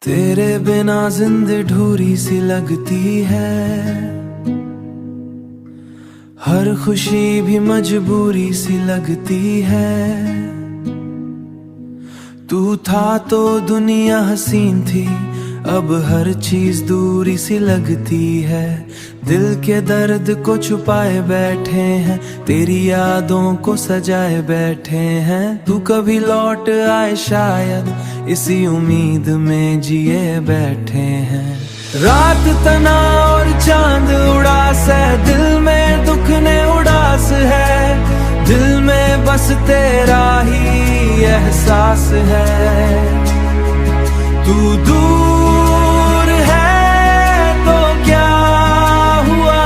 तेरे बिना जिंदगी ढूरी सी लगती है, हर खुशी भी मजबूरी सी लगती है। तू था तो दुनिया हसीन थी, अब हर चीज दूरी सी लगती है। दिल के दर्द को छुपाए बैठे हैं, तेरी यादों को सजाए बैठे हैं। तू कभी लौट आए शायद, इसी उम्मीद में जिए बैठे हैं। रात तना और चांद उड़ास है, दिल में दुख ने उड़ास है। दिल में बस तेरा ही एहसास है। तू दूर है तो क्या हुआ,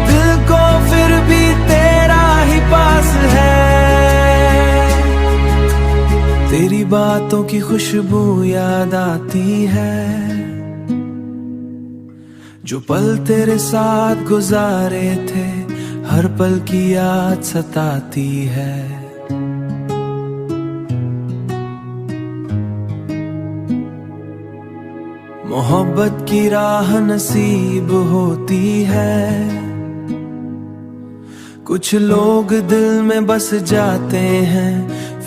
दिल को फिर भी तेरा ही पास है। तेरी बातों की खुशबू याद आती है, जो पल तेरे साथ गुजारे थे, हर पल की याद सताती है। मोहब्बत की राह नसीब होती है, कुछ लोग दिल में बस जाते हैं,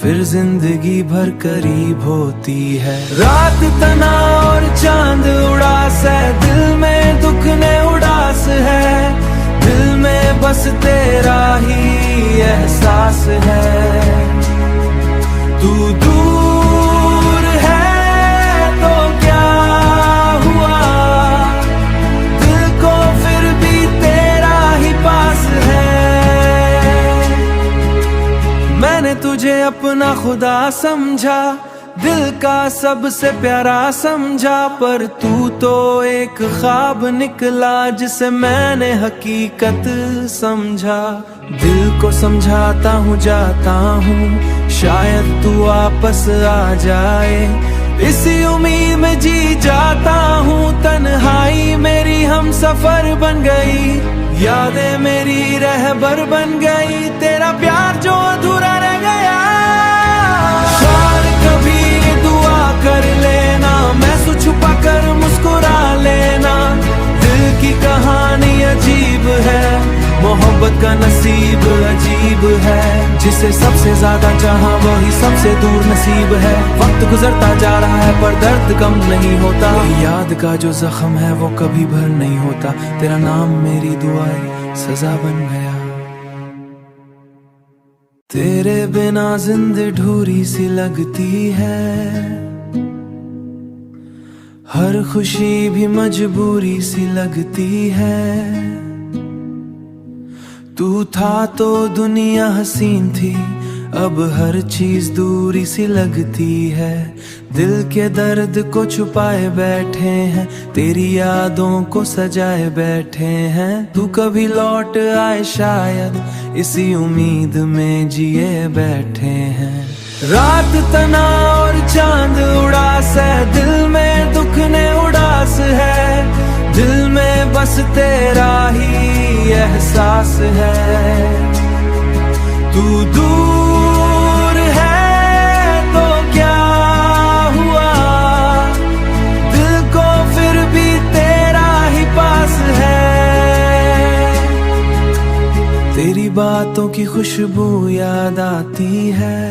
फिर जिंदगी भर करीब होती है। रात तना और चांद उड़ास है, दिल में दुख ने उड़ास है। दिल में बस तेरा ही एहसास है। तू दूर है तो क्या हुआ, दिल को फिर भी तेरा ही पास है। मैंने तुझे अपना खुदा समझा, दिल का सबसे प्यारा समझा, पर तू तो एक ख्वाब निकला जिसे मैंने हकीकत समझा। दिल को समझाता हूँ जाता हूँ, शायद तू वापस आ जाए। इसी उम्मीद में जी जाता हूँ, तन्हाई मेरी हम सफर बन गई, यादें मेरी रहबर बन गई। तेरा प्यार जो अधूरा रह गया, कभी दुआ कर लेना, मैं सो छुपा कर मुस्कुरा लेना। दिल की कहानी अजीब है, मोहब्बत का नसीब अजीब है। जिसे सबसे ज्यादा चाहा वही सबसे दूर नसीब है। वक्त गुजरता जा रहा है पर दर्द कम नहीं होता। याद का जो जख्म है वो कभी भर नहीं होता। तेरा नाम मेरी दुआएं सजा बन गया। तेरे बिना जिंदगी ढूरी सी लगती है, हर खुशी भी मजबूरी सी लगती है। तू था तो दुनिया हसीन थी, अब हर चीज दूरी सी लगती है। दिल के दर्द को छुपाए बैठे हैं, तेरी यादों को सजाए बैठे हैं। तू कभी लौट आए शायद, इसी उम्मीद में जिए बैठे हैं। रात तना और चांद उड़ास है, दिल में दुख ने उड़ास है। दिल में बस तेरा ही एहसास है। तू दूर है तो क्या हुआ, दिल को फिर भी तेरा ही पास है। तेरी बातों की खुशबू याद आती है,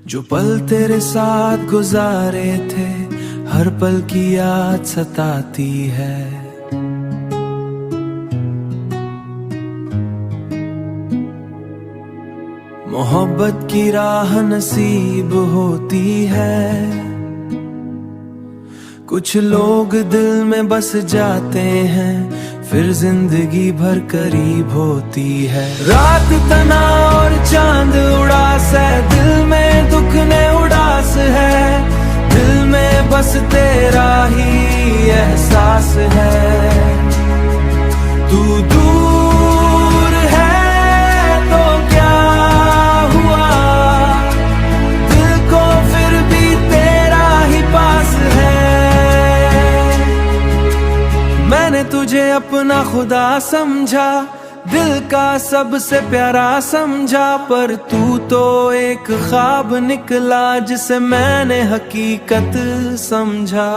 जो पल तेरे साथ गुजारे थे, हर पल की याद सताती है। मोहब्बत की राह नसीब होती है, कुछ लोग दिल में बस जाते हैं, फिर जिंदगी भर करीब होती है। रात तना और चांद उड़ास है, दिल में दुख ने उड़ास है। दिल में बस तेरा ही एहसास है। तू दूर है तो क्या हुआ, दिल को फिर भी तेरा ही पास है। मैंने तुझे अपना खुदा समझा, दिल का सबसे प्यारा समझा, पर तू तो एक ख्वाब निकला जिसे मैंने हकीकत समझा।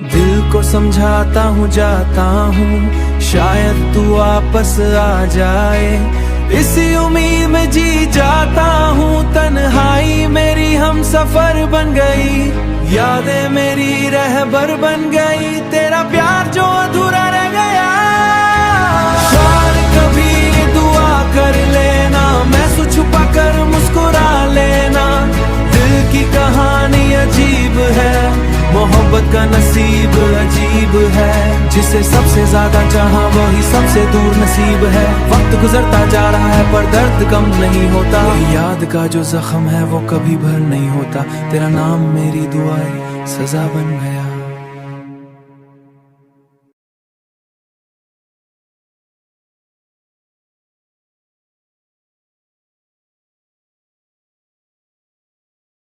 दिल को समझाता हूँ जाता हूँ, शायद तू वापस आ जाए, इसी उम्मीद में जी जाता हूँ। तन्हाई मेरी हम सफर बन गई, यादें मेरी रहबर बन गई, तेरा प्यार जो अधूरा रह गया। यार कभी दुआ कर लेना, मैं से छुपा कर मुस्कुरा लेना, दिल की कहानी अजीब है, मोहब्बत का नसीब अजीब है, जिसे सबसे ज्यादा चाहा वही सबसे दूर नसीब है। वक्त गुजरता जा रहा है पर दर्द कम नहीं होता, याद का जो जख्म है वो कभी भर नहीं होता, तेरा नाम मेरी दुआएं सजा बन गया।